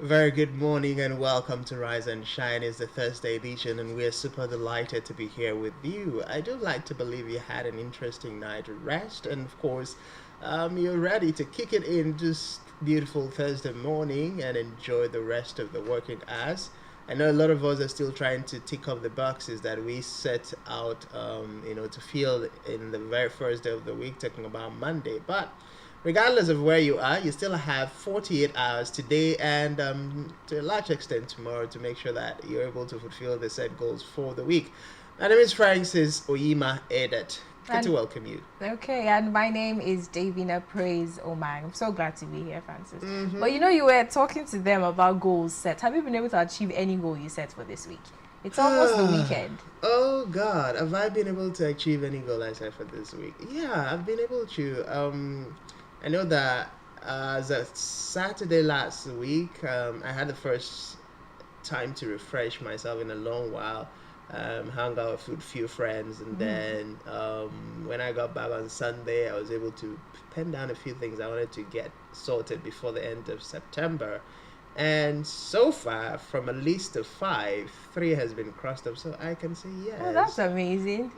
Very good morning and welcome to Rise and Shine. It's the Thursday edition and we're super delighted to be here with you. I do like to believe you had an interesting night of rest and of course you're ready to kick it in this beautiful Thursday morning and enjoy the rest of the working hours. I know a lot of us are still trying to tick off the boxes that we set out, to fill in the very first day of the week, talking about Monday. But regardless of where you are, you still have 48 hours today and to a large extent tomorrow to make sure that you're able to fulfill the set goals for the week. My name is Francis Oyima Edet. Good to welcome you. Okay, and my name is Davina Praise Omang. I'm so glad to be here, Francis. But you were talking to them about goals set. Have you been able to achieve any goal you set for this week? It's almost the weekend. Oh God, have I been able to achieve any goal I set for this week? Yeah, I've been able to. I know that as a Saturday last week, I had the first time to refresh myself in a long while. Hung out with a few friends, and then when I got back on Sunday, I was able to pen down a few things I wanted to get sorted before the end of September. And so far, from a list of 5, 3 has been crossed up, so I can say yes. Oh, that's amazing.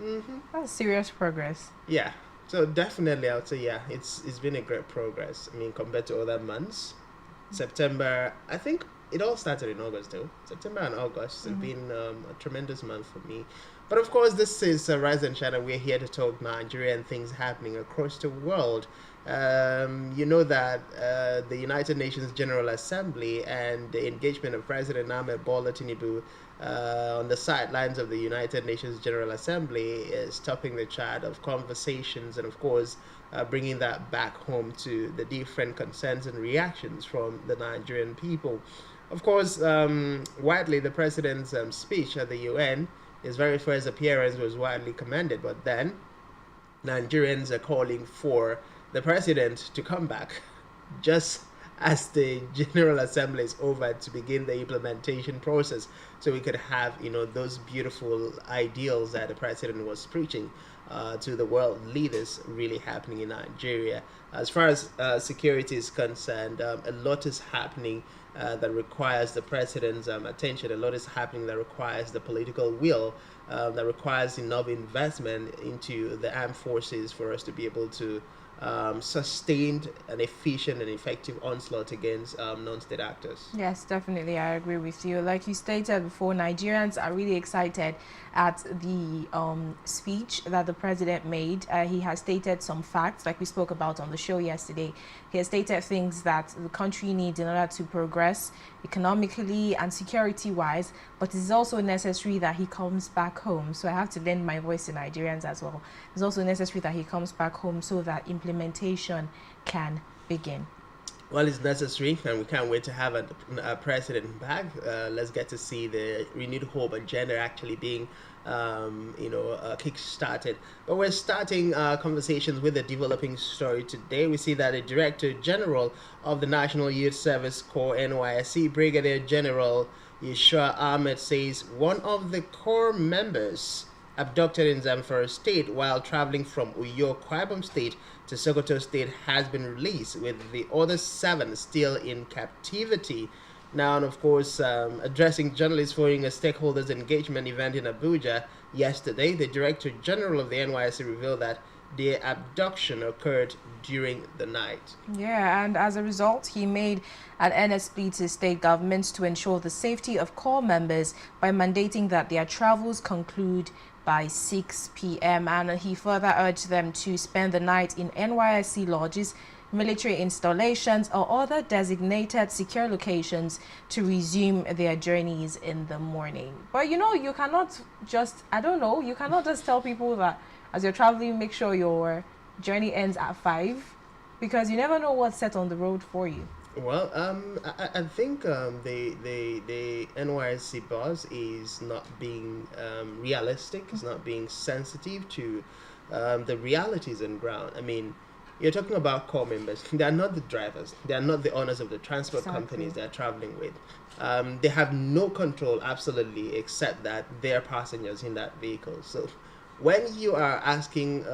That's serious progress. Yeah. So definitely, I would say it's been a great progress. I mean, compared to other months, September, I think it all started in August too. September and August have been a tremendous month for me. But of course, this is Rise and Shine, and we're here to talk Nigeria and things happening across the world. You know that the United Nations General Assembly and the engagement of President Ahmed Bola Tinubu on the sidelines of the United Nations General Assembly is topping the chart of conversations and, of course, bringing that back home to the different concerns and reactions from the Nigerian people. Of course, widely, the president's speech at the UN, his very first appearance, was widely commended, but then Nigerians are calling for the president to come back just as the General Assembly is over to begin the implementation process, so we could have those beautiful ideals that the president was preaching to the world leaders really happening in Nigeria. As far as security is concerned, a lot is happening that requires the president's attention. A lot is happening that requires the political will, that requires enough investment into the armed forces for us to be able to sustained an efficient and effective onslaught against non-state actors. Yes, definitely, I agree with you. Like you stated before, Nigerians are really excited at the speech that the president made. He has stated some facts, like we spoke about on the show yesterday. He has stated things that the country needs in order to progress economically and security-wise, but it is also necessary that he comes back home. So I have to lend my voice to Nigerians as well. It's also necessary that he comes back home so that implementation can begin. Well, it's necessary, and we can't wait to have a president back. Let's get to see the renewed hope agenda actually being, kick-started. But we're starting conversations with a developing story today. We see that the Director General of the National Youth Service Corps, NYSC, Brigadier General Yeshua Ahmed, says one of the core members abducted in Zamfara State while traveling from Uyo, Kwabam State to Sokoto State has been released, with the other 7 still in captivity. Now, and of course, addressing journalists following a stakeholders engagement event in Abuja yesterday, the Director General of the NYSC revealed that the abduction occurred during the night. Yeah, and as a result, he made an NSP to state governments to ensure the safety of corps members by mandating that their travels conclude by 6 p.m. And he further urged them to spend the night in NYSC lodges, military installations, or other designated secure locations to resume their journeys in the morning. But you cannot just, you cannot just tell people that as you're traveling, make sure your journey ends at 5, because you never know what's set on the road for you. Well, I think the NYSC boss is not being realistic. It's not being sensitive to the realities on ground. I mean, you're talking about corps members. They are not the drivers. They are not the owners of the transport companies they're traveling with. They have no control, absolutely, except that they're passengers in that vehicle. So when you are asking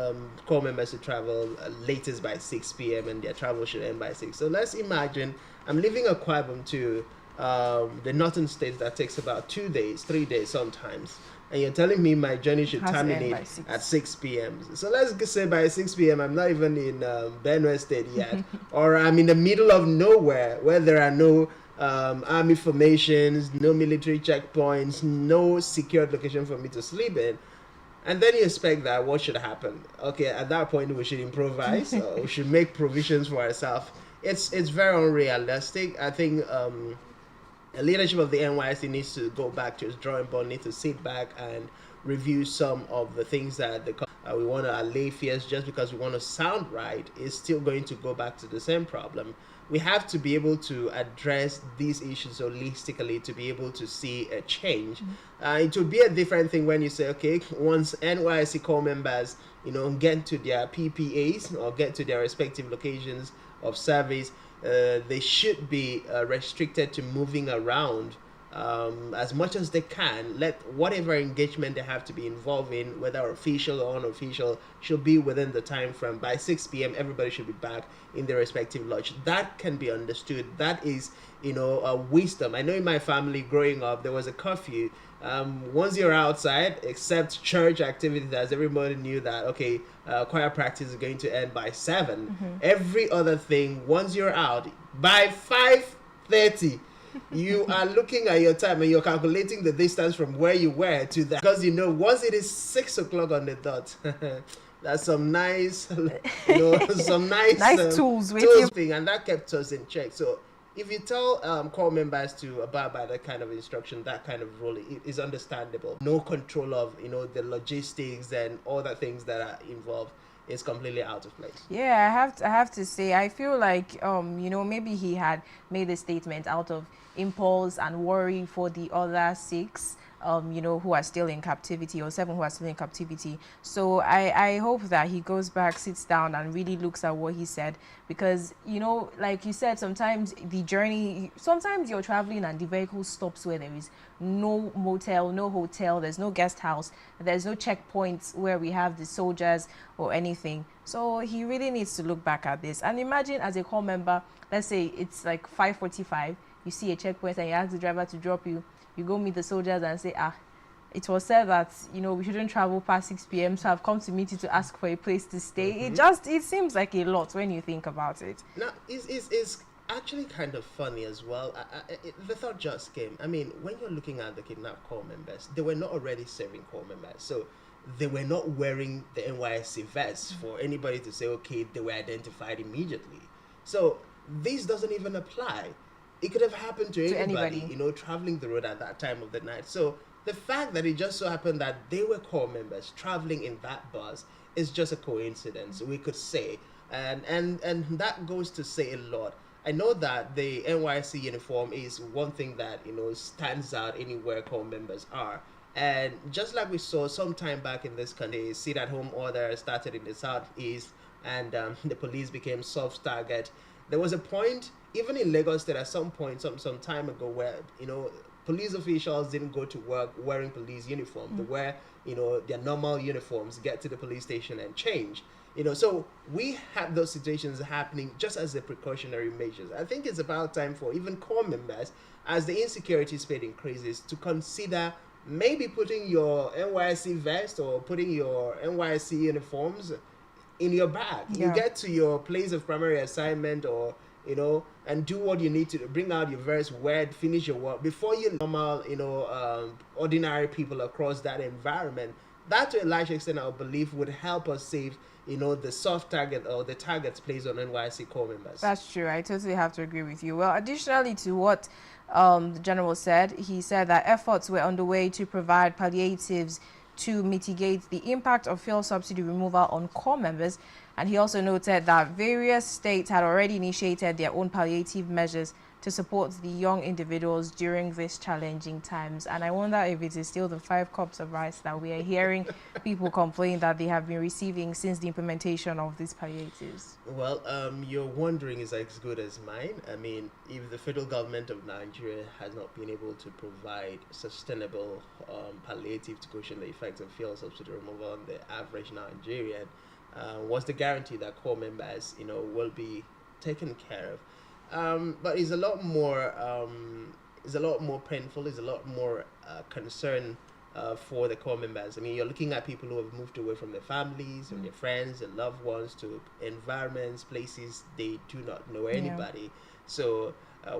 corps members to travel latest by 6 p.m. and their travel should end by 6. So let's imagine I'm leaving Akwabam to the northern states that takes about 2 days, 3 days sometimes. And you're telling me my journey should Has to end terminate by 6. at 6 p.m. So let's say by 6 p.m. I'm not even in Benue State yet, or I'm in the middle of nowhere where there are no army formations, no military checkpoints, no secured location for me to sleep in. And then you expect that what should happen? Okay, at that point we should improvise. We should make provisions for ourselves. It's very unrealistic. I think the leadership of the NYC needs to go back to its drawing board, needs to sit back and review some of the things that we want to allay fears. Just because we want to sound right is still going to go back to the same problem. We have to be able to address these issues holistically to be able to see a change. It would be a different thing when you say, okay, once NYC core members, get to their PPAs or get to their respective locations of service, they should be restricted to moving around as much as they can. Let whatever engagement they have to be involved in, whether official or unofficial, should be within the time frame. By 6 p.m. everybody should be back in their respective lodge. That can be understood. That is, a wisdom. I know in my family growing up there was a curfew. Once you're outside, except church activities, as everybody knew that, okay, choir practice is going to end by 7. Every other thing, once you're out, by 5:30, you are looking at your time and you're calculating the distance from where you were to that. Because once it is 6 o'clock on the dot, that's some nice, some nice, Nice tools with you. thing, and that kept us in check. So if you tell core members to abide by that kind of instruction, that kind of rule, it is understandable. No control of the logistics and all the things that are involved is completely out of place. Yeah, I have to say, I feel like maybe he had made a statement out of impulse and worry for the other 6 who are still in captivity, or 7 who are still in captivity. So I hope that he goes back, sits down and really looks at what he said, because like you said, sometimes you're traveling and the vehicle stops where there is no motel, no hotel, there's no guest house, there's no checkpoints where we have the soldiers or anything. So he really needs to look back at this. And imagine, as a core member, let's say it's like 5:45, you see a checkpoint and you ask the driver to drop you. You go meet the soldiers and say, it was said that we shouldn't travel past 6 p.m. so I've come to meet you to ask for a place to stay. It seems like a lot when you think about it. Now, it's actually kind of funny as well. The thought just came. I mean, when you're looking at the kidnapped core members, they were not already serving core members, so they were not wearing the NYSC vest for anybody to say, okay, they were identified immediately. So this doesn't even apply. It could have happened to anybody, traveling the road at that time of the night. So the fact that it just so happened that they were core members traveling in that bus is just a coincidence, we could say. And that goes to say a lot. I know that the NYC uniform is one thing that, stands out anywhere core members are. And just like we saw some time back in this country, sit-at-home order started in the southeast, and the police became soft target. There was a point, even in Lagos State, at some point, some time ago, where police officials didn't go to work wearing police uniform. They wear their normal uniforms, get to the police station and change. So we have those situations happening just as a precautionary measures. I think it's about time for even core members, as the insecurity spate increases, to consider maybe putting your NYSC vest or putting your NYSC uniforms in your bag. Yeah. You get to your place of primary assignment, or and do what you need to bring out your verse, word, finish your work before you normal ordinary people across that environment. That, to a large extent, I believe, would help us save the soft target or the targets placed on NYC core members. That's true. I totally have to agree with you. Well, additionally to what the general said, he said that efforts were underway to provide palliatives to mitigate the impact of fuel subsidy removal on core members. And he also noted that various states had already initiated their own palliative measures to support the young individuals during these challenging times. And I wonder if it is still the 5 cups of rice that we are hearing people complain that they have been receiving since the implementation of these palliatives. Well, your wondering is as good as mine. I mean, if the federal government of Nigeria has not been able to provide sustainable palliative to cushion the effects of fuel subsidy removal on the average Nigerian, what's the guarantee that core members, will be taken care of? But it's a lot more is a lot more painful, is a lot more concern for the core members. I mean, you're looking at people who have moved away from their families, from their friends, their loved ones, to environments, places they do not know Yeah. anybody. So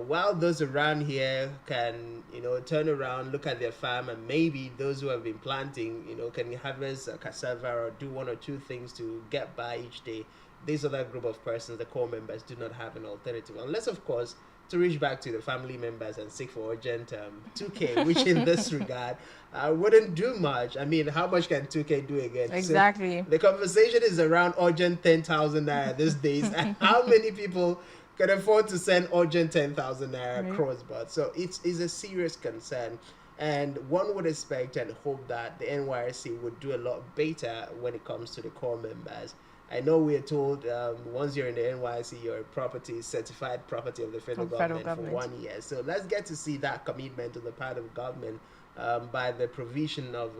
while those around here can, turn around, look at their farm, and maybe those who have been planting, can harvest cassava or do one or two things to get by each day. This other group of persons, the core members, do not have an alternative, unless, of course, to reach back to the family members and seek for urgent 2K, which in this regard wouldn't do much. I mean, how much can 2K do again? Exactly. So the conversation is around urgent 10,000 naira these days. And how many people can afford to send urgent 10,000 naira Right. cross? But so it's a serious concern. And one would expect and hope that the NYSC would do a lot better when it comes to the core members. I know we are told once you're in the NYC, you're a property, certified property of the federal From federal government for government. 1 year. So let's get to see that commitment on the part of government by the provision of,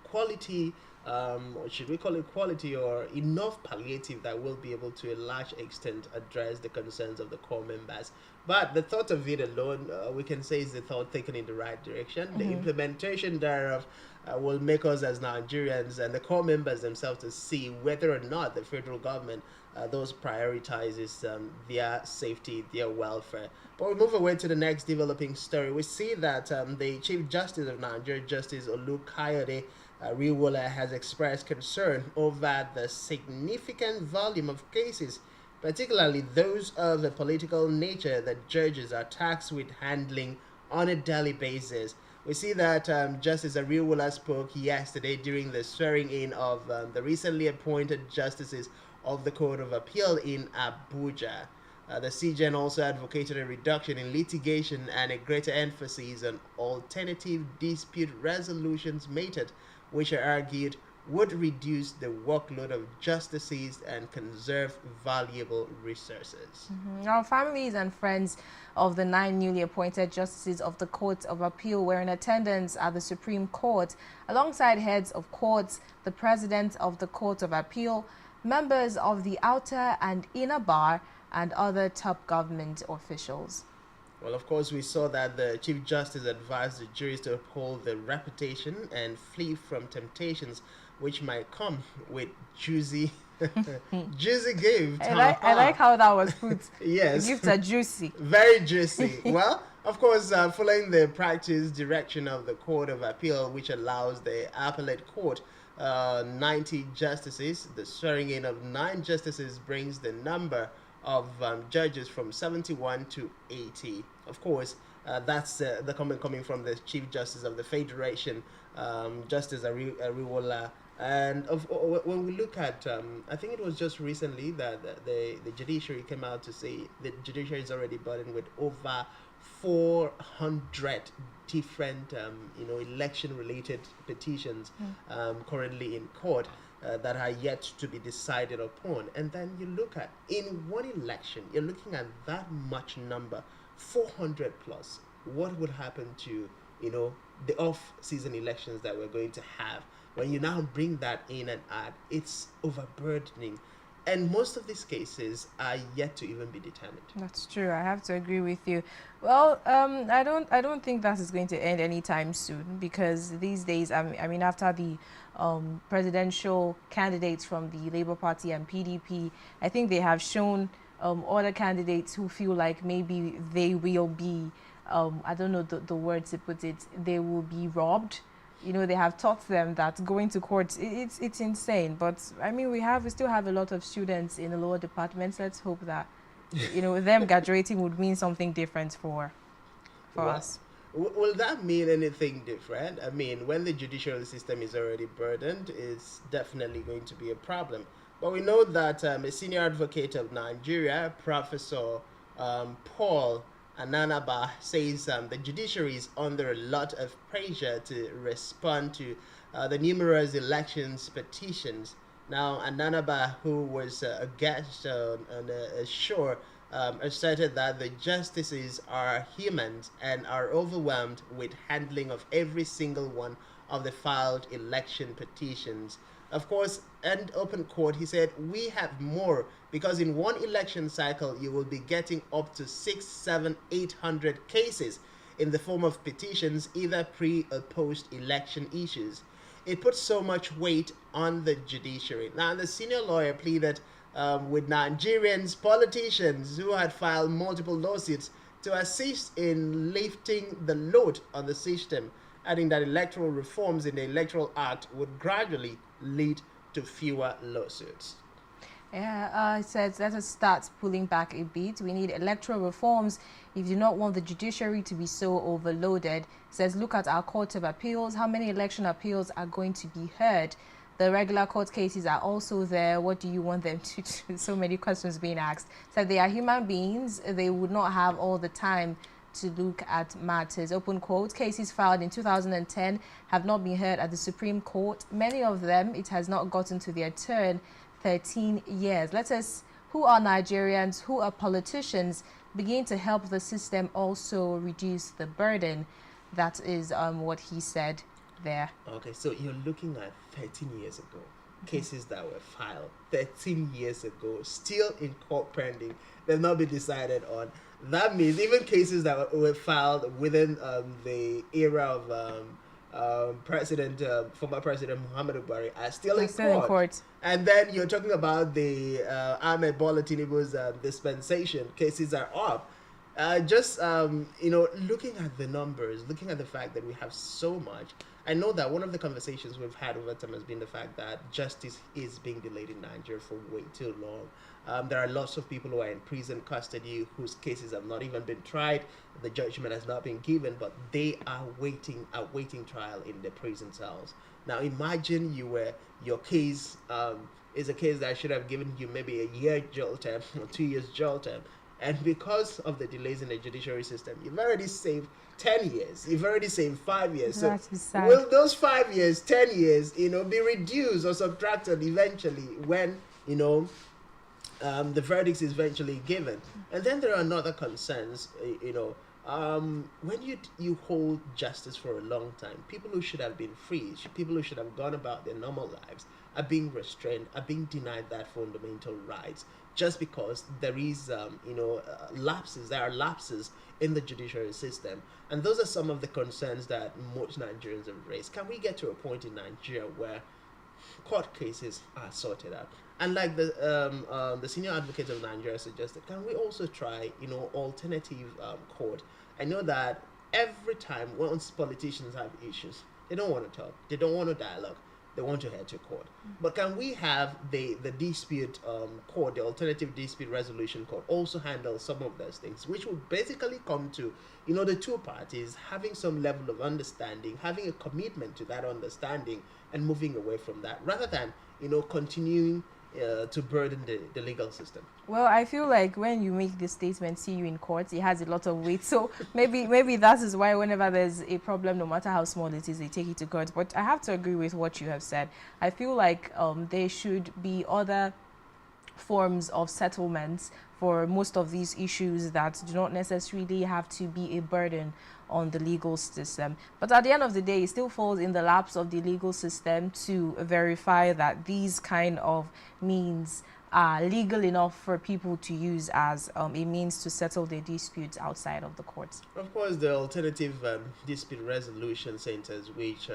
quality, or should we call it quality, or enough palliative that will be able to a large extent address the concerns of the core members. But the thought of it alone, we can say, is the thought taken in the right direction. The implementation thereof will make us as Nigerians and the core members themselves to see whether or not the federal government those prioritizes their safety, their welfare. But we move away to the next developing story. We see that the Chief Justice of Nigeria, Justice Olukayode Riwola, has expressed concern over the significant volume of cases, particularly those of a political nature, that judges are tasked with handling on a daily basis. We see that Justice Ariwola spoke yesterday during the swearing in of the recently appointed justices of the Court of Appeal in Abuja. The CJN also advocated a reduction in litigation and a greater emphasis on alternative dispute resolutions method, which are argued would reduce the workload of justices and conserve valuable resources. Our families and friends of the 9 newly appointed justices of the Court of Appeal were in attendance at the Supreme Court, alongside heads of courts, the president of the Court of Appeal, members of the outer and inner bar, and other top government officials. Well, of course, we saw that the Chief Justice advised the juries to uphold their reputation and flee from temptations which might come with juicy, juicy gift. I like how that was put. Yes. The gifts are juicy. Very juicy. Well, of course, following the practice direction of the Court of Appeal, which allows the appellate court 90 justices, the swearing in of 9 justices brings the number of judges from 71 to 80. Of course, that's the comment coming from the Chief Justice of the Federation, Justice Ariwola. And when we look at, I think it was just recently that the judiciary came out to say the judiciary is already burdened with over 400 different, election-related petitions currently in court that are yet to be decided upon. And then you look at, in one election, you're looking at that much number, 400 plus. What would happen to, the off-season elections that we're going to have? When you now bring that in and add, it's overburdening. And most of these cases are yet to even be determined. That's true. I have to agree with you. Well, I don't think that is going to end anytime soon, because these days, I mean, after the presidential candidates from the Labour Party and PDP, I think they have shown other candidates who feel like maybe they will be, I don't know the word to put it, they will be robbed. They have taught them that going to court, it's insane. But I mean, we still have a lot of students in the lower departments. Let's hope that, them graduating would mean something different for us. Will that mean anything different? I mean, when the judicial system is already burdened, it's definitely going to be a problem. But we know that a senior advocate of Nigeria, Professor Paul Ananaba, says the judiciary is under a lot of pressure to respond to the numerous elections petitions. Now, Ananaba, who was a guest on a show, asserted that the justices are humans and are overwhelmed with handling of every single one of the filed election petitions. Of course, and open court, he said, we have more because in one election cycle, you will be getting up to 6, 7, 800 cases in the form of petitions, either pre or post election issues. It puts so much weight on the judiciary. Now, the senior lawyer pleaded with Nigerians, politicians who had filed multiple lawsuits to assist in lifting the load on the system, adding that electoral reforms in the Electoral Act would gradually lead to fewer lawsuits. Yeah, it says let us start pulling back a bit. We need electoral reforms if you do not want the judiciary to be so overloaded. It says look at our court of appeals. How many election appeals are going to be heard? The regular court cases are also there. What do you want them to do? So many questions being asked. So they are human beings. They would not have all the time to look at matters. Open quote, cases filed in 2010 have not been heard at the Supreme Court. Many of them, it has not gotten to their turn. 13 years. Let us, who are Nigerians, who are politicians, begin to help the system also reduce the burden. That is what he said there. Okay, so you're looking at 13 years ago. Cases that were filed 13 years ago, still in court pending. They've not been decided on. That means even cases that were filed within the era of former President Muhammadu Buhari are still in court. And then you're talking about the Ahmed Bola Tinubu's dispensation. Cases are up. Looking at the numbers, looking at the fact that we have so much, I know that one of the conversations we've had over time has been the fact that justice is being delayed in Nigeria for way too long. There are lots of people who are in prison custody whose cases have not even been tried. The judgment has not been given, but they are awaiting trial in the prison cells. Now imagine your case is a case that should have given you maybe a year jail term or 2 years jail term. And because of the delays in the judiciary system, you've already saved 10 years. You've already saved 5 years. So will those 5 years, 10 years, be reduced or subtracted eventually when, the verdict is eventually given? And then there are other concerns, when you hold justice for a long time, people who should have been free, people who should have gone about their normal lives, are being restrained, are being denied that fundamental rights just because there is, lapses. There are lapses in the judiciary system, and those are some of the concerns that most Nigerians have raised. Can we get to a point in Nigeria where court cases are sorted out? And like the senior advocate of Nigeria suggested, can we also try, alternative court? I know that every time once politicians have issues, they don't want to talk, they don't want to dialogue, they want to head to court. But can we have the dispute court, the alternative dispute resolution court, also handle some of those things, which would basically come to, the two parties having some level of understanding, having a commitment to that understanding, and moving away from that, rather than, continuing to burden the legal system. Well, I feel like when you make this statement, see you in court, it has a lot of weight. So maybe that is why whenever there's a problem, no matter how small it is, they take it to court. But I have to agree with what you have said. I feel like there should be other forms of settlements for most of these issues that do not necessarily have to be a burden on the legal system. But at the end of the day, it still falls in the laps of the legal system to verify that these kind of means are legal enough for people to use as a means to settle their disputes outside of the courts. Of course, the alternative dispute resolution centers, which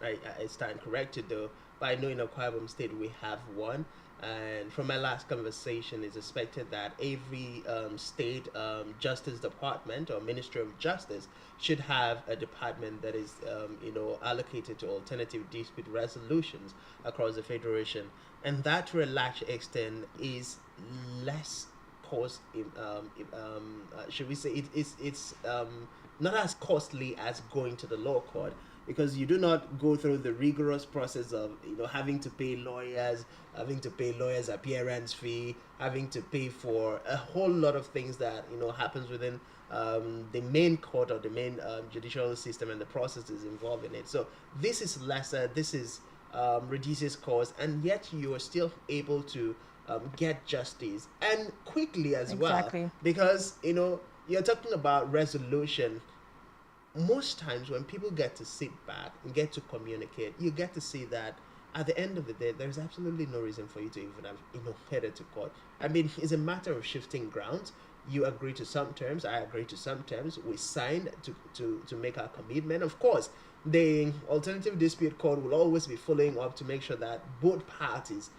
I stand corrected though, but I know in Akwa Ibom State we have one. And from my last conversation, it's expected that every state justice department or Ministry of Justice should have a department that is, allocated to alternative dispute resolutions across the federation, and that to a large extent is less cost. Should we say it's not as costly as going to the law court, because you do not go through the rigorous process of having to pay lawyers appearance fee, having to pay for a whole lot of things that happens within the main court or the main judicial system, and the processes involved in it. So this is lesser, this is reduces cost, and yet you are still able to get justice, and quickly as well, because you're talking about resolution. Most times when people get to sit back and get to communicate, you get to see that at the end of the day, there's absolutely no reason for you to even have, headed to court. I mean, it's a matter of shifting grounds. You agree to some terms, I agree to some terms. We signed to make our commitment. Of course, the alternative dispute court will always be following up to make sure that both parties,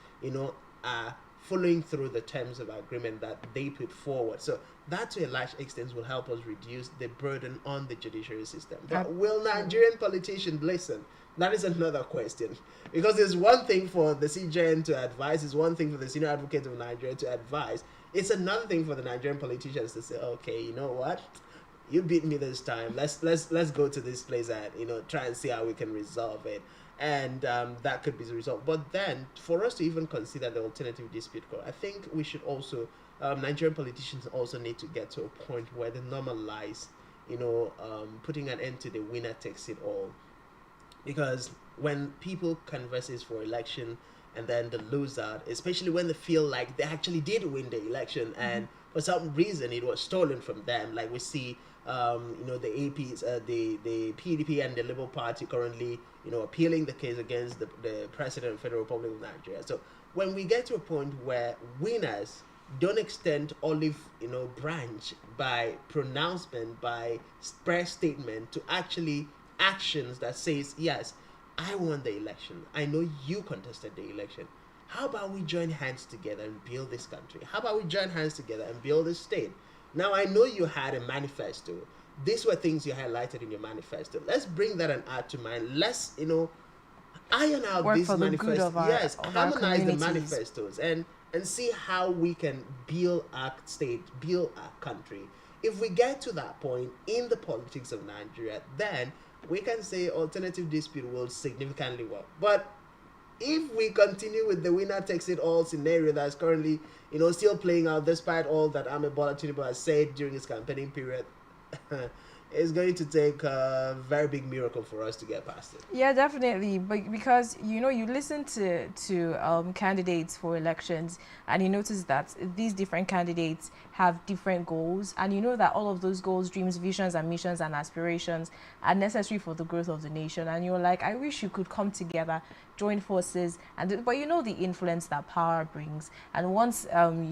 are following through the terms of agreement that they put forward. So that, to a large extent, will help us reduce the burden on the judiciary system. But will Nigerian politicians listen? That is another question. Because it's one thing for the CJN to advise, it's one thing for the senior advocate of Nigeria to advise. It's another thing for the Nigerian politicians to say, okay, you know what? You beat me this time. Let's go to this place and try and see how we can resolve it. And that could be the result. But then, for us to even consider the alternative dispute court, I think we should also, Nigerian politicians also need to get to a point where they normalize, putting an end to the winner takes it all. Because when people canvasses for election and then they lose out, especially when they feel like they actually did win the election and for some reason it was stolen from them, like we see the APs, the PDP and the Labour Party currently appealing the case against the President of the Federal Republic of Nigeria. So when we get to a point where winners don't extend olive branch by pronouncement, by press statement, to actually actions that says, yes, I won the election, I know you contested the election, how about we join hands together and build this country? How about we join hands together and build this state? Now, I know you had a manifesto. These were things you highlighted in your manifesto. Let's bring that and add to mind. Let's iron out Work these for the good manifestos. of our, Yes, of our harmonize the communities. manifestos and see how we can build our state, build our country. If we get to that point in the politics of Nigeria, then we can say alternative dispute will significantly work. But if we continue with the winner takes it all scenario that's currently, still playing out despite all that Ahmed Bola Tinubu has said during his campaigning period, it's going to take a very big miracle for us to get past it. Yeah, definitely. But because you listen to candidates for elections, and you notice that these different candidates have different goals, and you know that all of those goals, dreams, visions, and missions and aspirations are necessary for the growth of the nation. And you're like, I wish you could come together, join forces, but the influence that power brings. And once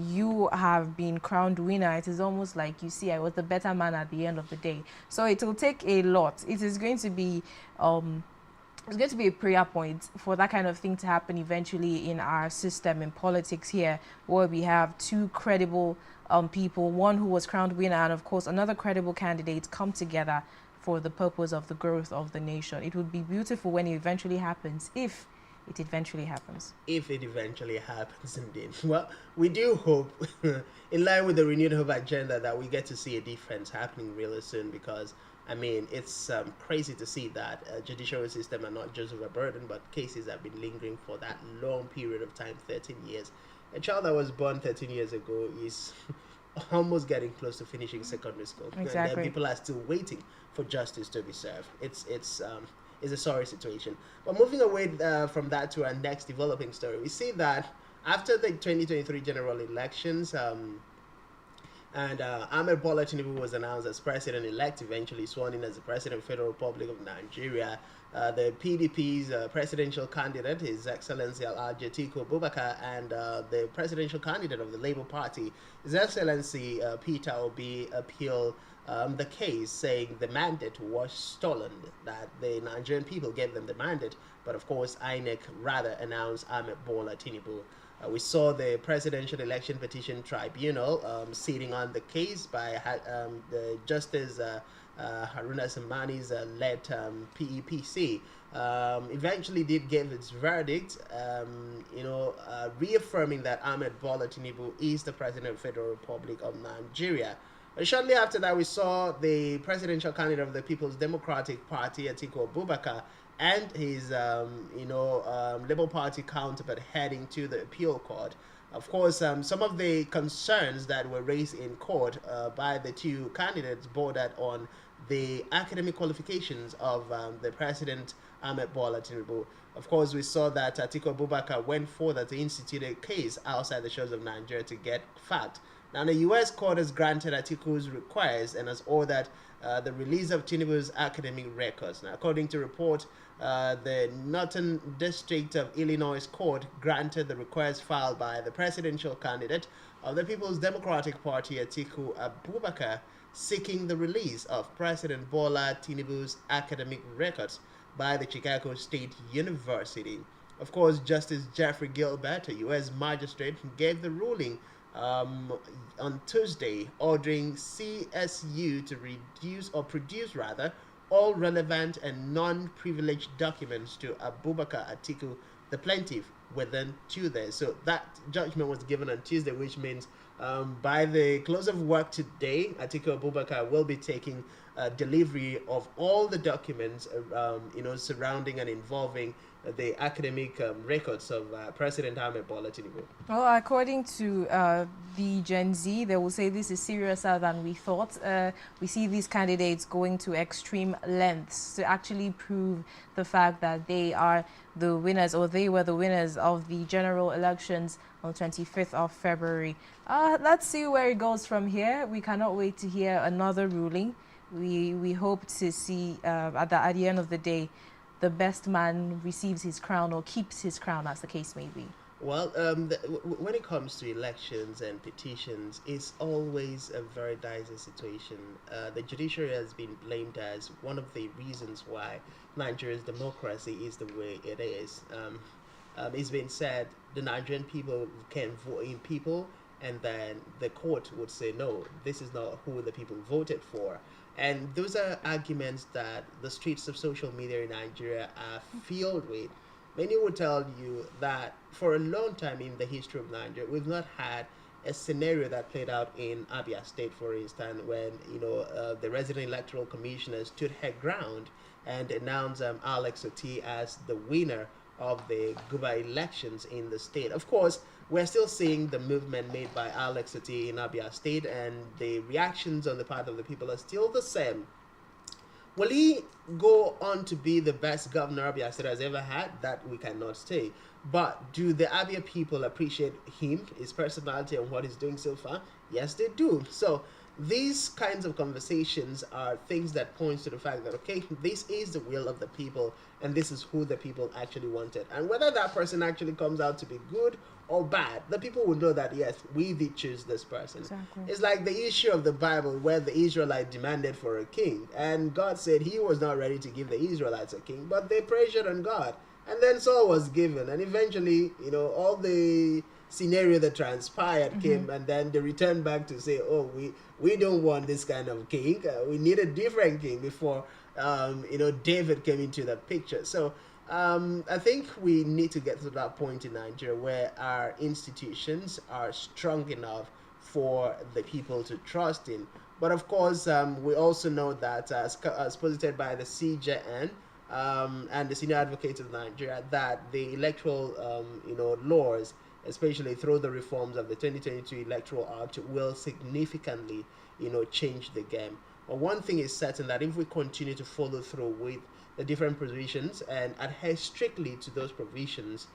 you have been crowned winner, it is almost like, you see, I was the better man at the end of the day. So it will take a lot. It is going to be it's going to be a prayer point for that kind of thing to happen eventually in our system, in politics here, where we have two credible people, one who was crowned winner and of course another credible candidate, come together for the purpose of the growth of the nation. It would be beautiful when it eventually happens, if it eventually happens. If it eventually happens, indeed. Well, we do hope, in line with the Renewed Hope agenda, that we get to see a difference happening really soon, because I mean, it's crazy to see that judicial system are not just overburdened, but cases have been lingering for that long period of time, 13 years. A child that was born 13 years ago is almost getting close to finishing secondary school. Exactly. And then people are still waiting for justice to be served. It's a sorry situation. But moving away from that to our next developing story, we see that after the 2023 general elections, and Ahmed Bola Tinubu was announced as president-elect, eventually sworn in as the president of the Federal Republic of Nigeria. The PDP's presidential candidate, His Excellency Alhaji Atiku Abubakar, and the presidential candidate of the Labour Party, His Excellency Peter Obi, appealed the case, saying the mandate was stolen, that the Nigerian people gave them the mandate, but of course INEC rather announced Ahmed Bola Tinubu. We saw the Presidential Election Petition Tribunal sitting on the case by the Justice Haruna Samani's led PEPC. Eventually did give its verdict, reaffirming that Ahmed Bola Tinubu is the President of the Federal Republic of Nigeria. Shortly after that, we saw the presidential candidate of the People's Democratic Party, Atiku Abubakar, and his, Labour Party counterpart heading to the appeal court. Of course, some of the concerns that were raised in court by the two candidates bordered on the academic qualifications of the President Ahmed Bola Tinubu. Of course, we saw that Atiku Abubakar went further to institute a case outside the shores of Nigeria to get fact. Now, the U.S. court has granted Atiku's request and has ordered the release of Tinubu's academic records. Now, according to report, the Northern District of Illinois Court granted the request filed by the presidential candidate of the People's Democratic Party, Atiku Abubakar, seeking the release of President Bola Tinubu's academic records by the Chicago State University. Of course, Justice Jeffrey Gilbert, a U.S. magistrate, gave the ruling on Tuesday, ordering CSU to produce all relevant and non-privileged documents to Abubakar Atiku, the plaintiff, within 2 days. So that judgment was given on Tuesday, which means by the close of work today, Atiku Abubakar will be taking delivery of all the documents, surrounding and involving the academic records of President Ahmed Bola Tinubu. Well, according to the Gen Z, they will say this is seriouser than we thought. We see these candidates going to extreme lengths to actually prove the fact that they are the winners, or they were the winners of the general elections on 25th of February. Let's see where it goes from here. We cannot wait to hear another ruling. We hope to see at the end of the day, the best man receives his crown or keeps his crown, as the case may be. Well, when it comes to elections and petitions, it's always a very dicey situation. The judiciary has been blamed as one of the reasons why Nigeria's democracy is the way it is. It's been said the Nigerian people can vote in people, and then the court would say, no, this is not who the people voted for. And those are arguments that the streets of social media in Nigeria are filled with. Many will tell you that for a long time in the history of Nigeria, we've not had a scenario that played out in Abia State, for instance, when the resident electoral commissioner stood her ground and announced Alex Oti as the winner of the Guba elections in the state. Of course, we're still seeing the movement made by Alex Oti in Abia State, and the reactions on the part of the people are still the same. Will he go on to be the best governor Abia State has ever had? That we cannot say. But do the Abia people appreciate him, his personality, and what he's doing so far? Yes, they do. So these kinds of conversations are things that points to the fact that, okay, this is the will of the people, and this is who the people actually wanted. And whether that person actually comes out to be good or bad, the people will know that, yes, we did choose this person. Exactly. It's like the issue of the Bible where the Israelites demanded for a king, and God said he was not ready to give the Israelites a king, but they pressured on God. And then Saul was given, and eventually, all the scenario that transpired came, and then they returned back to say, oh, we don't want this kind of king. We need a different king before, David came into the picture. So I think we need to get to that point in Nigeria where our institutions are strong enough for the people to trust in. But of course, we also know that, as posited by the CJN, and the senior advocates of Nigeria, that the electoral, laws, especially through the reforms of the 2022 Electoral Act, will significantly, change the game. But one thing is certain, that if we continue to follow through with the different provisions and adhere strictly to those provisions,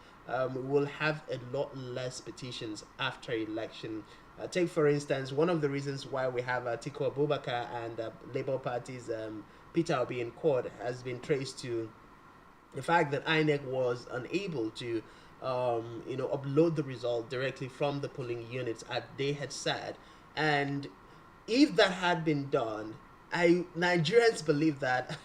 we will have a lot less petitions after election. Take, for instance, one of the reasons why we have Atiku Abubakar and Labour Party's Peter Obi in court has been traced to the fact that INEC was unable to upload the result directly from the polling units as they had said. And if that had been done, Nigerians believe that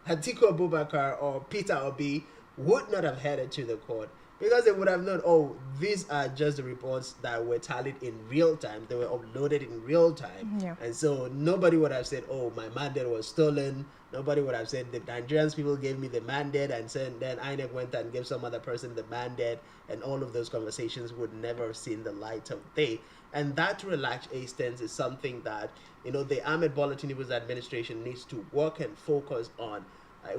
Atiku Abubakar or Peter Obi would not have headed to the court, because they would have known, oh, these are just the reports that were tallied in real time. They were uploaded in real time. Yeah. And so nobody would have said, oh, my mandate was stolen. Nobody would have said the Nigerians people gave me the mandate, and then INEC went and gave some other person the mandate, and all of those conversations would never have seen the light of day. And that relaxed stance is something that, the Ahmed Bola Tinubu's administration needs to work and focus on.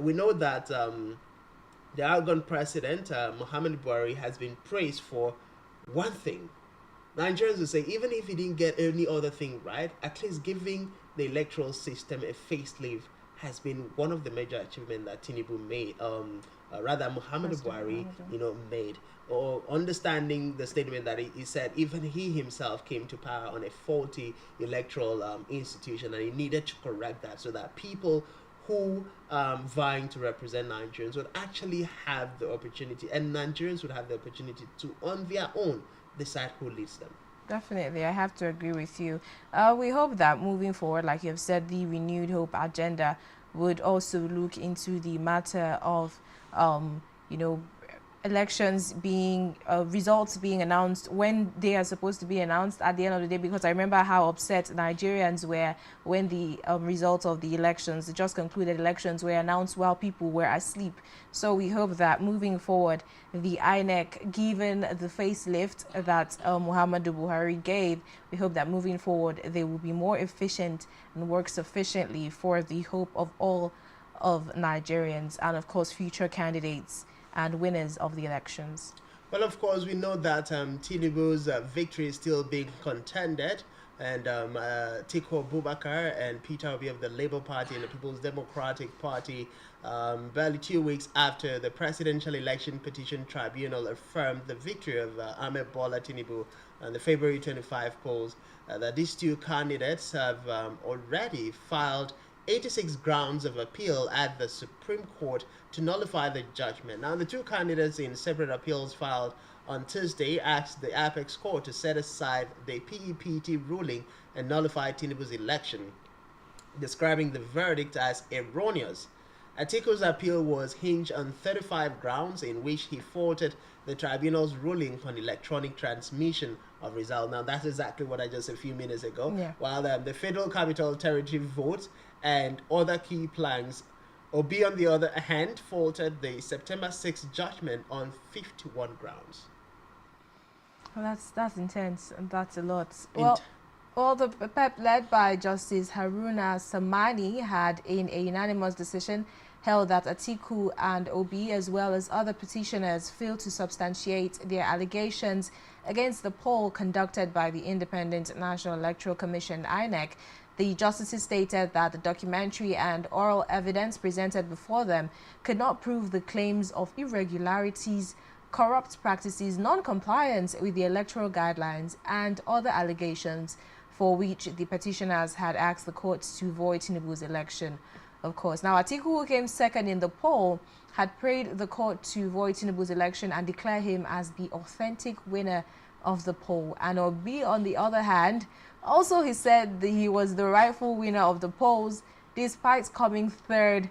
We know that the outgone president, Muhammad Buhari, has been praised for one thing. Nigerians will say, even if he didn't get any other thing right, at least giving the electoral system a facelift has been one of the major achievements that Tinubu made. rather Muhammadu President Buhari, Muhammadu. made, or understanding the statement that he said even he himself came to power on a faulty electoral institution, and he needed to correct that so that people who vying to represent Nigerians would actually have the opportunity, and Nigerians would have the opportunity to, on their own, decide who leads them. Definitely, I have to agree with you. We hope that moving forward, like you have said, the Renewed Hope agenda would also look into the matter of, you know, elections being results being announced when they are supposed to be announced at the end of the day, because I remember how upset Nigerians were when the results of the elections, the just concluded elections, were announced while people were asleep. So we hope that moving forward, the INEC, given the facelift that Muhammadu Buhari gave, we hope that moving forward they will be more efficient and work sufficiently for the hope of all of Nigerians and of course future candidates and winners of the elections. Well, of course, we know that Tinubu's victory is still being contended, and Tiko Abubakar and Peter Obi of the Labour Party and the People's Democratic Party, barely 2 weeks after the Presidential Election Petition Tribunal affirmed the victory of Ahmed Bola Tinubu and the February 25 polls, that these two candidates have already filed 86 grounds of appeal at the Supreme Court to nullify the judgment. Now, the two candidates in separate appeals filed on Tuesday asked the Apex Court to set aside the PEPT ruling and nullify Tinubu's election, describing the verdict as erroneous. Atiko's appeal was hinged on 35 grounds in which he faulted the tribunal's ruling on electronic transmission of results. Now, that's exactly what I just said a few minutes ago. Yeah. While the Federal Capital Territory vote and other key planks, Obi, on the other hand, faulted the September 6th judgment on 51 grounds. Well, that's intense and that's a lot. Well, the PEP led by Justice Haruna Samani had, in a unanimous decision, held that Atiku and Obi, as well as other petitioners, failed to substantiate their allegations against the poll conducted by the Independent National Electoral Commission, INEC. The justices stated that the documentary and oral evidence presented before them could not prove the claims of irregularities, corrupt practices, non-compliance with the electoral guidelines, and other allegations for which the petitioners had asked the courts to void Tinubu's election, of course. Now, Atiku, who came second in the poll, had prayed the court to void Tinubu's election and declare him as the authentic winner of the poll. And Obi, on the other hand, also he said that he was the rightful winner of the polls, despite coming third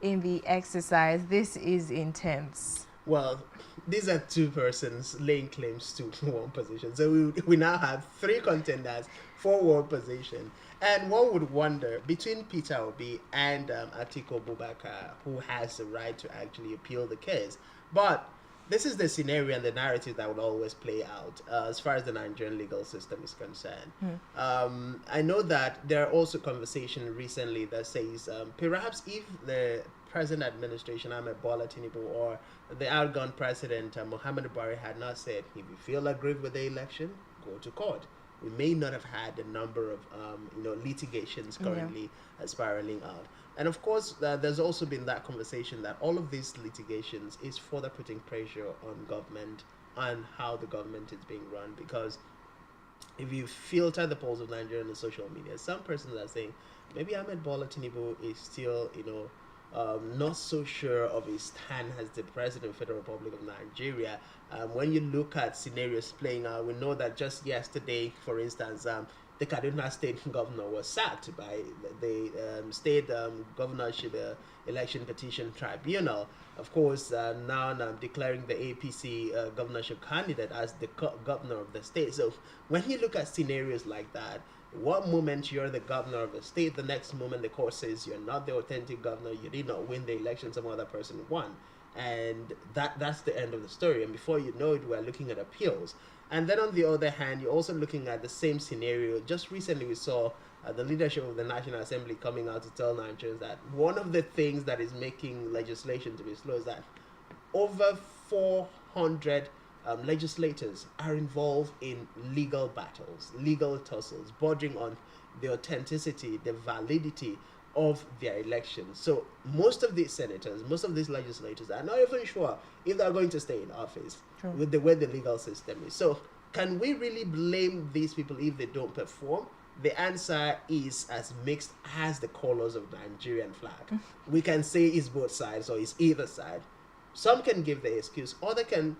in the exercise. This is intense. Well, these are two persons laying claims to one position. So we now have three contenders for one position. And one would wonder, between Peter Obi and Atiku Abubakar, who has the right to actually appeal the case. But this is the scenario and the narrative that will always play out as far as the Nigerian legal system is concerned. I know that there are also conversations recently that says perhaps if the present administration, Ahmed Bola Tinubu, or the outgone president, Muhammadu Buhari, had not said, if you feel aggrieved with the election, go to court, we may not have had a number of litigations currently spiraling out. And of course, there's also been that conversation that all of these litigations is further putting pressure on government and how the government is being run. Because if you filter the polls of Nigeria on the social media, some persons are saying maybe Ahmed Bola Tinubu is still, not so sure of his stand as the president of the Federal Republic of Nigeria. When you look at scenarios playing out, we know that just yesterday, for instance, the Kaduna State governor was sacked by the state governorship election petition tribunal. Of course, now I'm declaring the APC governorship candidate as the governor of the state. So when you look at scenarios like that, one moment you're the governor of the state, the next moment the court says you're not the authentic governor, you did not win the election, some other person won. And that's the end of the story. And before you know it, we're looking at appeals. And then on the other hand, you're also looking at the same scenario. Just recently we saw the leadership of the National Assembly coming out to tell Nigerians that one of the things that is making legislation to be slow is that over 400 legislators are involved in legal battles, legal tussles, bordering on the authenticity, the validity of their elections. So most of these senators, most of these legislators are not even sure if they're going to stay in office True. with the way the legal system is. So can we really blame these people if they don't perform? The answer is as mixed as the colors of the Nigerian flag. We can say it's both sides or it's either side. Some can give the excuse, or they can,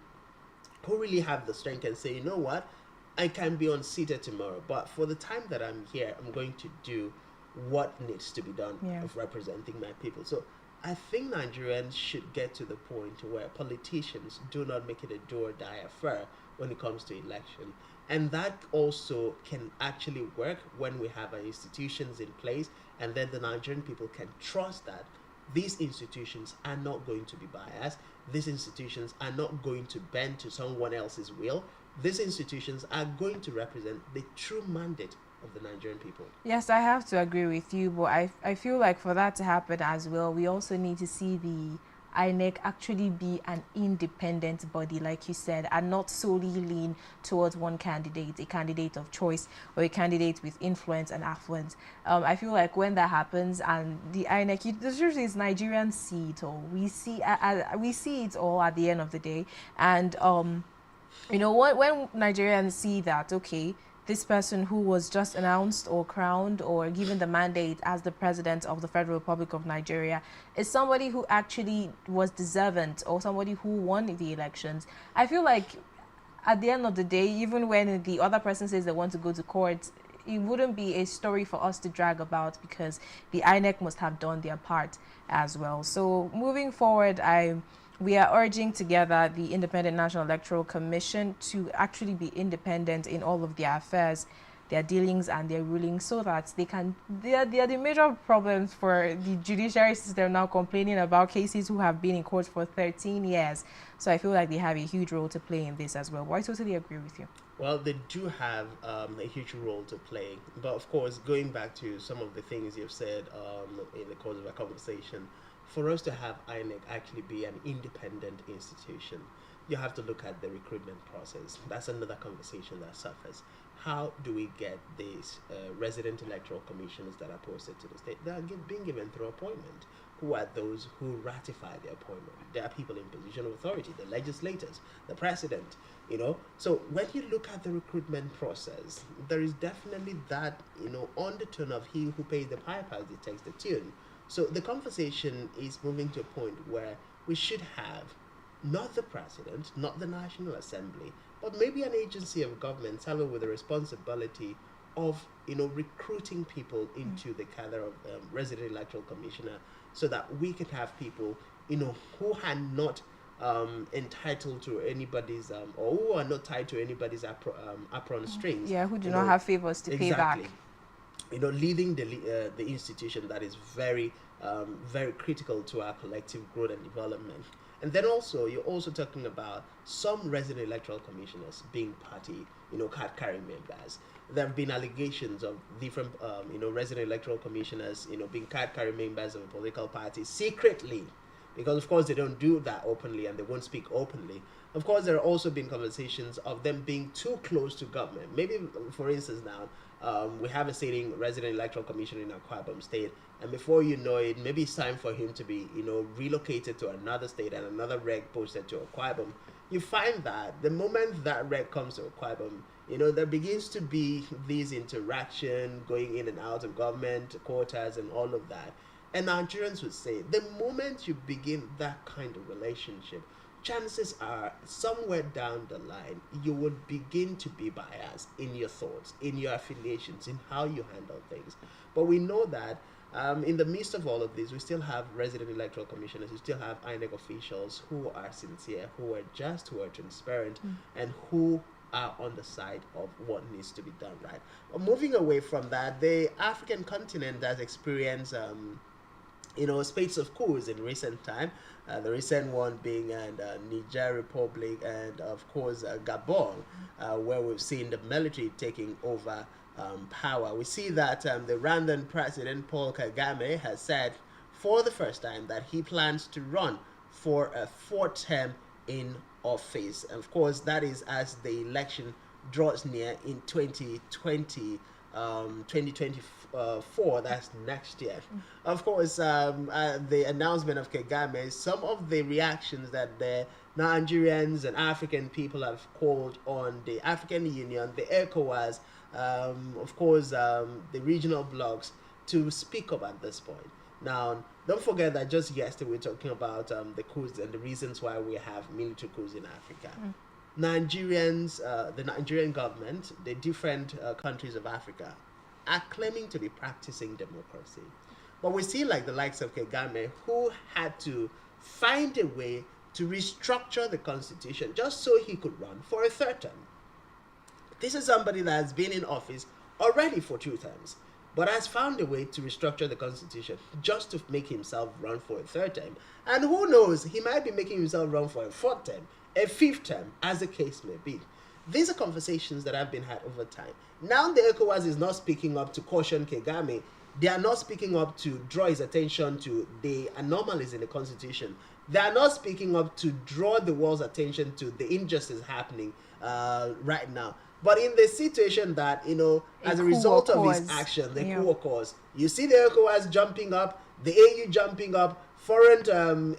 who really have the strength, and say, you know what, I can be unseated tomorrow, but for the time that I'm here, I'm going to do what needs to be done of representing my people. So I think Nigerians should get to the point where politicians do not make it a do or die affair when it comes to election. And that also can actually work when we have our institutions in place, and then the Nigerian people can trust that these institutions are not going to be biased. These institutions are not going to bend to someone else's will. These institutions are going to represent the true mandate of the Nigerian people. Yes, I have to agree with you, but I feel like for that to happen as well, we also need to see the INEC actually be an independent body, like you said, and not solely lean towards one candidate, a candidate of choice or a candidate with influence and affluence. I feel like when that happens and the INEC, the truth is Nigerians see it all. We see it all at the end of the day, and you know, when Nigerians see that, okay, this person who was just announced or crowned or given the mandate as the president of the Federal Republic of Nigeria is somebody who actually was deserving, or somebody who won the elections, I feel like at the end of the day, even when the other person says they want to go to court, it wouldn't be a story for us to drag about, because the INEC must have done their part as well. So moving forward, we are urging together the Independent National Electoral Commission to actually be independent in all of their affairs, their dealings and their rulings, so that they are the major problems for the judiciary system now, complaining about cases who have been in court for 13 years. So I feel like they have a huge role to play in this as well. But I totally agree with you. Well, they do have a huge role to play. But of course, going back to some of the things you've said in the course of our conversation, for us to have INEC actually be an independent institution, you have to look at the recruitment process. That's another conversation that suffers. How do we get these resident electoral commissioners that are posted to the state? They are being given through appointment. Who are those who ratify the appointment? There are people in position of authority, the legislators, the president, you know. So when you look at the recruitment process, there is definitely that, you know, undertone of he who pays the piper detects the tune. So the conversation is moving to a point where we should have not the president, not the National Assembly, but maybe an agency of government saddled with the responsibility of, you know, recruiting people into the cadre of resident electoral commissioner, so that we can have people, you know, who are not entitled to anybody's or who are not tied to anybody's apron strings. Yeah, who do not have favors to pay back. You know, leading the institution that is very very critical to our collective growth and development. And then also, you're also talking about some resident electoral commissioners being party, you know, card-carrying members. There have been allegations of different, you know, resident electoral commissioners, you know, being card-carrying members of a political party secretly, because of course they don't do that openly and they won't speak openly. Of course, there have also been conversations of them being too close to government. Maybe, for instance, now we have a sitting resident electoral commissioner in Akwa Ibom State, and before you know it, maybe it's time for him to be, you know, relocated to another state and another reg posted to Akwa Ibom. You find that the moment that reg comes to Akwa Ibom, you know, there begins to be this interaction going in and out of government quarters and all of that. And Nigerians would say, the moment you begin that kind of relationship, chances are somewhere down the line you would begin to be biased in your thoughts, in your affiliations, in how you handle things. But we know that in the midst of all of this, we still have resident electoral commissioners, we still have INEC officials who are sincere, who are just, who are transparent, and who are on the side of what needs to be done, right? But moving away from that, the African continent has experienced you know, spate of coups in recent time. The recent one being Niger Republic and of course Gabon, where we've seen the military taking over power. We see that the Rwandan president Paul Kagame has said for the first time that he plans to run for a fourth term in office. And of course, that is as the election draws near in 2020. 2024, that's next year. Of course, the announcement of Kagame, some of the reactions that the Nigerians and African people have called on the African Union, the ECOWAS, of course, the regional blocs to speak up at this point. Now, don't forget that just yesterday we were talking about the coups and the reasons why we have military coups in Africa. Nigerians, the Nigerian government, the different countries of Africa are claiming to be practicing democracy. But we see like the likes of Kagame, who had to find a way to restructure the constitution just so he could run for a third term. This is somebody that has been in office already for 2 terms, but has found a way to restructure the constitution just to make himself run for a third term. And who knows, he might be making himself run for a 4th term, a 5th term, as the case may be. These are conversations that have been had over time. Now the ECOWAS is not speaking up to caution Kagame. They are not speaking up to draw his attention to the anomalies in the constitution. They are not speaking up to draw the world's attention to the injustice happening right now. But in the situation that, as a result of his action, the coup occurs, you see the ECOWAS jumping up, the AU jumping up, foreign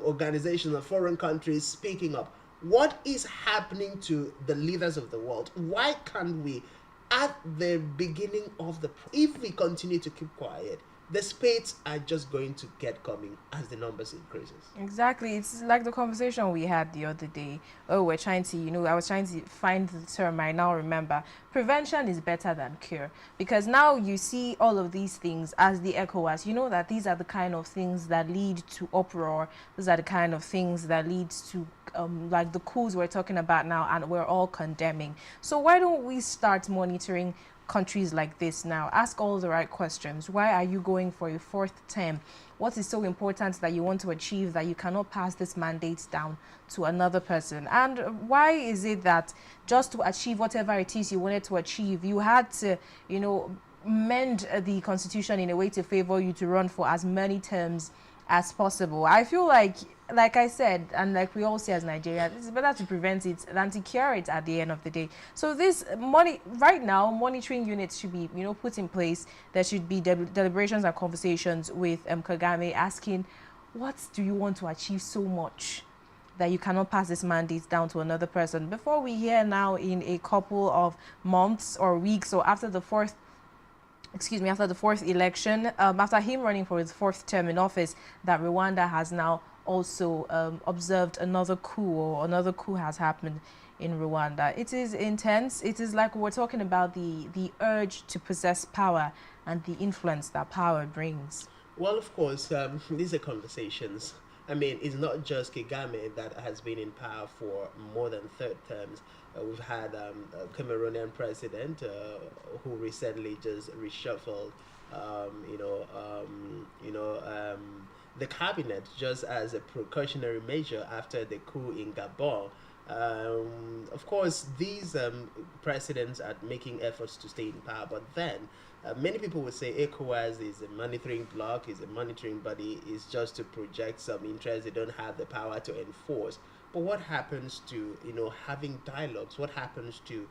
organizations and foreign countries speaking up. What is happening to the leaders of the world? Why can't we, at the beginning of if we continue to keep quiet, the spades are just going to get coming as the numbers increases. Exactly. It's like the conversation we had the other day. Oh, we're trying to, I was trying to find the term I now remember. Prevention is better than cure. Because now you see all of these things as the ECOWAS. You know that these are the kind of things that lead to uproar. These are the kind of things that lead to like the coups we're talking about now and we're all condemning. So why don't we start monitoring countries like this now? Ask all the right questions. Why are you going for a 4th term? What is so important that you want to achieve that you cannot pass this mandate down to another person? And why is it that just to achieve whatever it is you wanted to achieve, you had to, mend the constitution in a way to favor you to run for as many terms as possible? I feel like I said, and like we all say as Nigerians, it's better to prevent it than to cure it at the end of the day. So this right now, monitoring units should be, put in place. There should be deliberations and conversations with Kagame asking, what do you want to achieve so much that you cannot pass this mandate down to another person? Before we hear now in a couple of months or weeks or after the 4th election, after him running for his 4th term in office, that Rwanda has now also observed another coup, or another coup has happened in Rwanda. It is intense. It is like we're talking about the urge to possess power and the influence that power brings. Well, of course, these are conversations. I mean, it's not just Kagame that has been in power for more than 3 terms. We've had a Cameroonian president who recently just reshuffled, the cabinet just as a precautionary measure after the coup in Gabon. Of course, these presidents are making efforts to stay in power, but then many people would say ECOWAS is a monitoring bloc, is a monitoring body, is just to project some interest. They don't have the power to enforce. But what happens to having dialogues? What happens to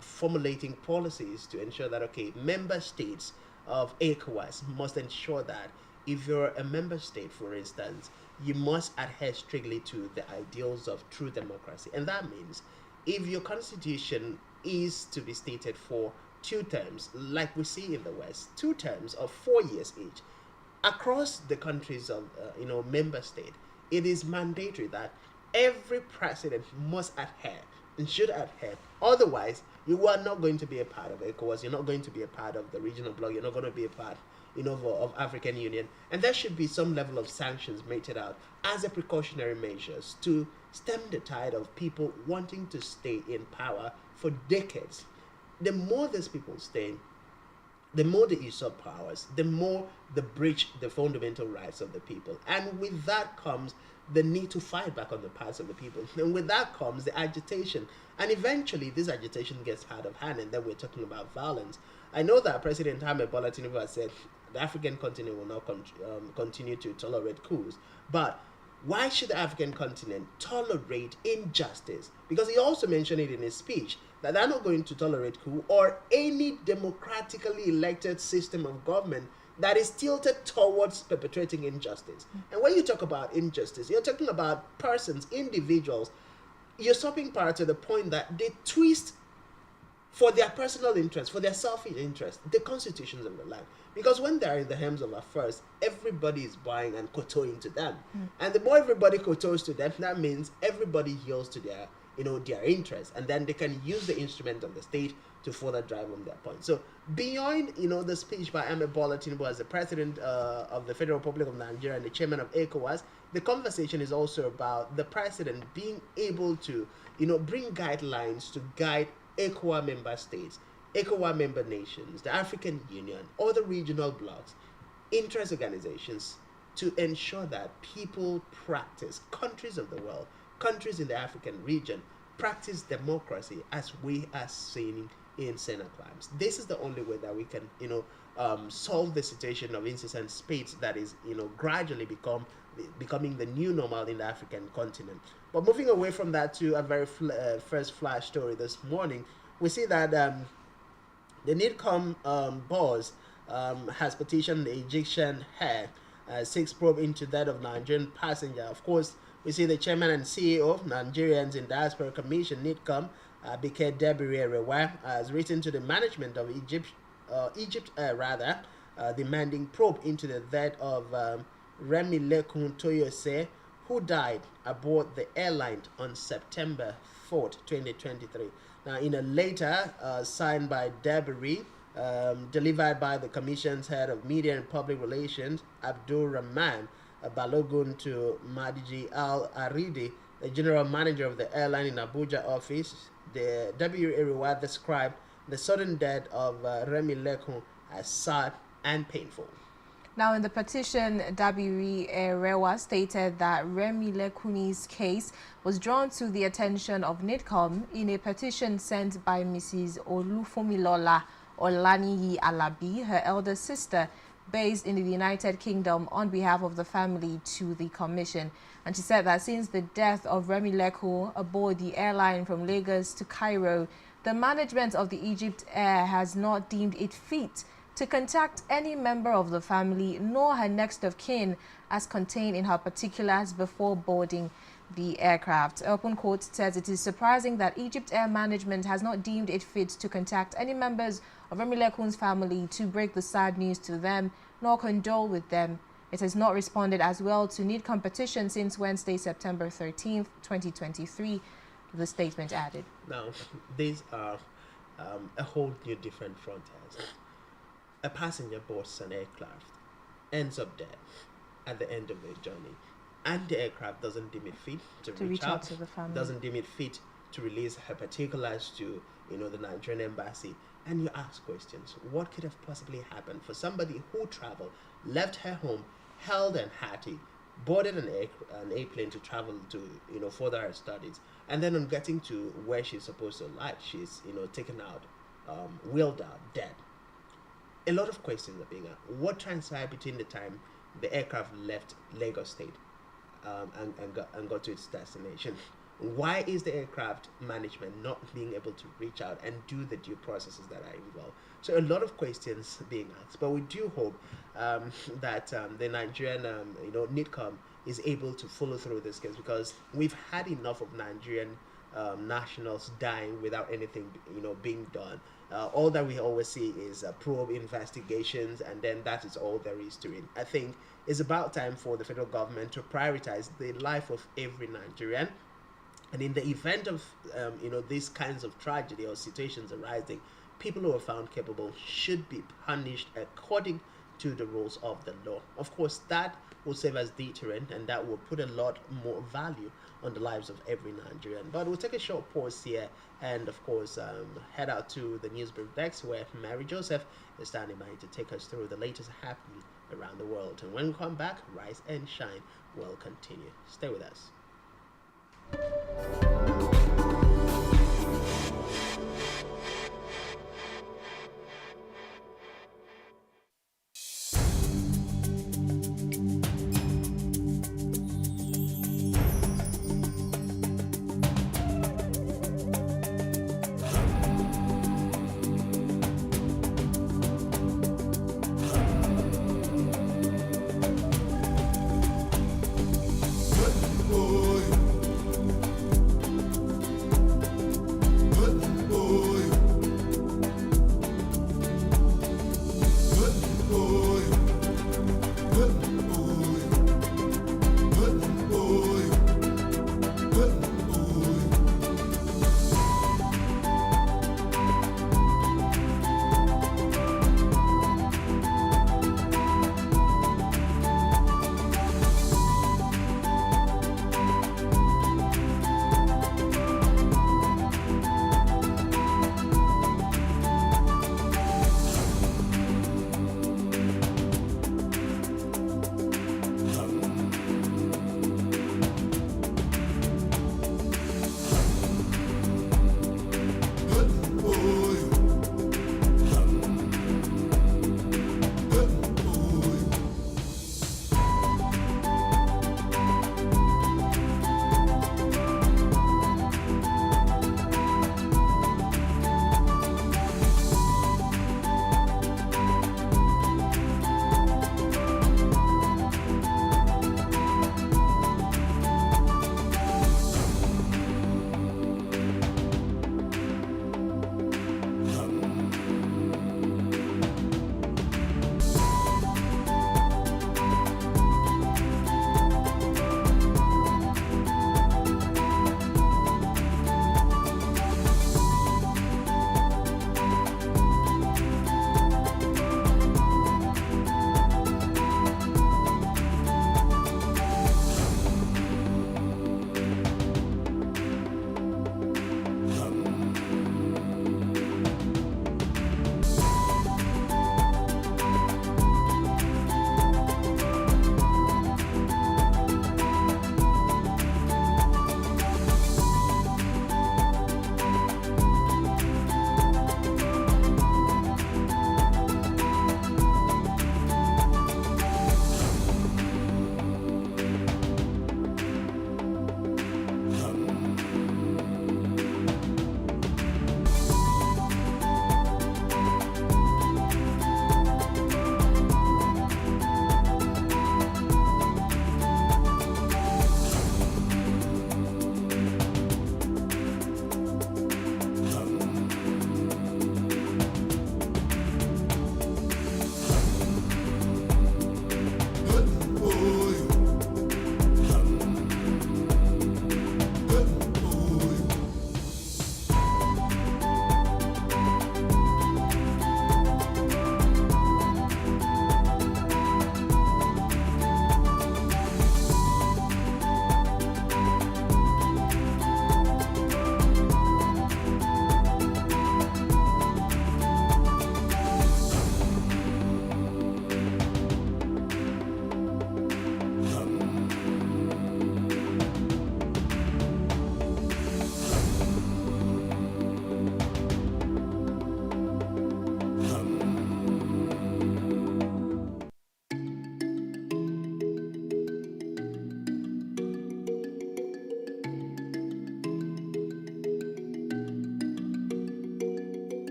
formulating policies to ensure that member states of ECOWAS must ensure that if you're a member state, for instance, you must adhere strictly to the ideals of true democracy. And that means if your constitution is to be stated for 2 terms, like we see in the West, 2 terms of 4 years each, across the countries of, member state, it is mandatory that every president must adhere and should adhere. Otherwise, you are not going to be a part of ECOWAS. You're not going to be a part of the regional bloc. You're not going to be a part of African Union. And there should be some level of sanctions meted out as a precautionary measures to stem the tide of people wanting to stay in power for decades. The more these people stay, the more they usurp powers, the more they breach the fundamental rights of the people. And with that comes the need to fight back on the parts of the people. And with that comes the agitation. And eventually this agitation gets out of hand, and then we're talking about violence. I know that President Ahmed Bola Tinubu has said the African continent will not continue to tolerate coups. But Why should the African continent tolerate injustice? Because he also mentioned it in his speech that they're not going to tolerate coup or any democratically elected system of government that is tilted towards perpetrating injustice. And when you talk about injustice, you're talking about persons, individuals, usurping power to the point that they twist for their personal interest, for their selfish interest, the constitutions of the land. Because when they're in the hands of affairs, everybody is buying and kowtowing to them. And the more everybody kowtows to them, that means everybody yields to their, their interests. And then they can use the instrument of the state to further drive home their point. So beyond, the speech by Ahmed Bola Tinubu as the president of the Federal Republic of Nigeria and the chairman of ECOWAS, the conversation is also about the president being able to, bring guidelines to guide ECOWAS member states, ECOWAS member nations, the African Union, other regional blocs, interest organizations to ensure that people practice, countries of the world, countries in the African region, practice democracy as we are seeing in Senate climes. This is the only way that we can, solve the situation of incessant spades that is, gradually becoming the new normal in the African continent. But moving away from that to a very first flash story this morning, we see that the NIDCOM boss has petitioned the Egyptian head, seeks probe into that of Nigerian passenger. Of course, we see the chairman and CEO of Nigerians in Diaspora Commission, NIDCOM, Bike Debiri Erewa, has written to the management of Egypt, demanding probe into the death of Remi Lekun Toyose, who died aboard the airline on September 4th, 2023. Now, in a letter signed by Debiri, delivered by the Commission's head of media and public relations, Abdul Rahman Balogun, to Madiji Al Aridi, the general manager of the airline in Abuja office, the W. Eriwa described the sudden death of Remi Lekun as sad and painful. Now, in the petition, Dabiri Erewa stated that Remi Lekuni's case was drawn to the attention of NIDCOM in a petition sent by Mrs. Olufumilola Olaniyi Alabi, her elder sister, based in the United Kingdom, on behalf of the family to the commission. And she said that since the death of Remi Leku aboard the airline from Lagos to Cairo, the management of the Egypt Air has not deemed it fit to contact any member of the family nor her next of kin as contained in her particulars before boarding the aircraft. Open quote says it is surprising that Egypt Air management has not deemed it fit to contact any members of Remi Lekun's family to break the sad news to them nor condole with them. It has not responded as well to NID competition since Wednesday, September 13th, 2023, the statement added. Now, these are a whole new different frontiers. A passenger boards an aircraft, ends up dead at the end of their journey, and the aircraft doesn't deem it fit to reach out to the family, doesn't deem it fit to release her particulars to the Nigerian embassy. And you ask questions: what could have possibly happened for somebody who traveled, left her home, held and hearty, boarded an airplane to travel to further her studies, and then on getting to where she's supposed to alight, she's taken out, wheeled out, dead. A lot of questions are being asked. What transpired between the time the aircraft left Lagos State and got to its destination? Why is the aircraft management not being able to reach out and do the due processes that are involved? So a lot of questions being asked, but we do hope that the Nigerian NIDCOM is able to follow through this case, because we've had enough of Nigerian nationals dying without anything being done. All that we always see is probe investigations, and then that is all there is to it. I think it's about time for the federal government to prioritize the life of every Nigerian, and in the event of these kinds of tragedy or situations arising, people who are found capable should be punished according to the rules of the law. Of course, that will serve as deterrent, and that will put a lot more value on the lives of every Nigerian. But we'll take a short pause here and, of course, head out to the newsroom next, where Mary Joseph is standing by to take us through the latest happening around the world. And when we come back, Rise and Shine will continue. Stay with us.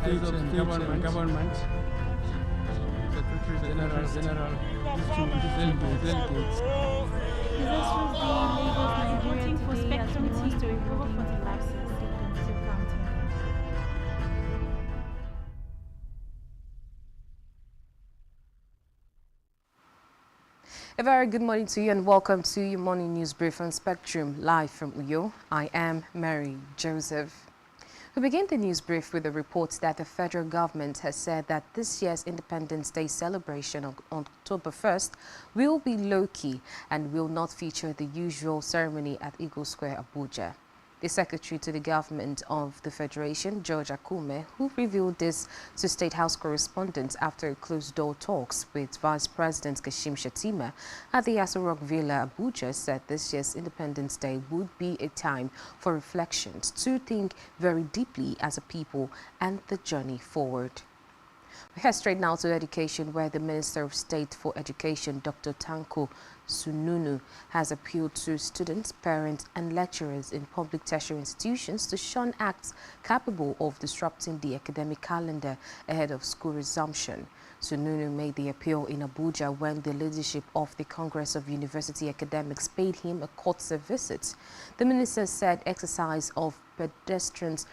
states and government, Secretary General, delegates. Disasters in Lagos, Nigeria today as Spectrum wants to recover from the lapses in Plateau County. A very good morning to you and welcome to your morning news brief on Spectrum, live from Uyo. I am Mary Joseph. We begin the news brief with a report that the federal government has said that this year's Independence Day celebration on October 1st will be low-key and will not feature the usual ceremony at Eagle Square, Abuja. The Secretary to the Government of the Federation, George Akume, who revealed this to State House correspondents after closed-door talks with Vice President Kashim Shettima at the Aso Rock Villa, Abuja, said this year's Independence Day would be a time for reflections to think very deeply as a people and the journey forward. We head straight now to education, where the Minister of State for Education, Dr. Tanko Sununu, has appealed to students, parents and lecturers in public tertiary institutions to shun acts capable of disrupting the academic calendar ahead of school resumption. Sununu made the appeal in Abuja when the leadership of the Congress of University Academics paid him a courtesy visit. The minister said exercise of pedestrians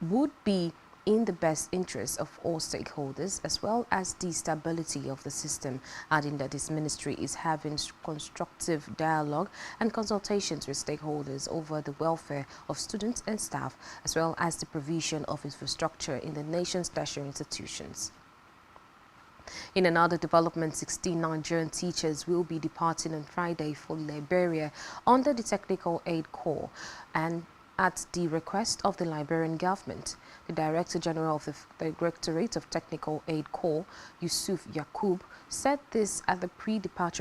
would be in the best interest of all stakeholders, as well as the stability of the system, adding that his ministry is having constructive dialogue and consultations with stakeholders over the welfare of students and staff, as well as the provision of infrastructure in the nation's tertiary institutions. In another development, 16 Nigerian teachers will be departing on Friday for Liberia under the Technical Aid Corps and at the request of the Liberian government. The Director General of the Directorate of Technical Aid Corps, Yusuf Yakub, said this at the pre-departure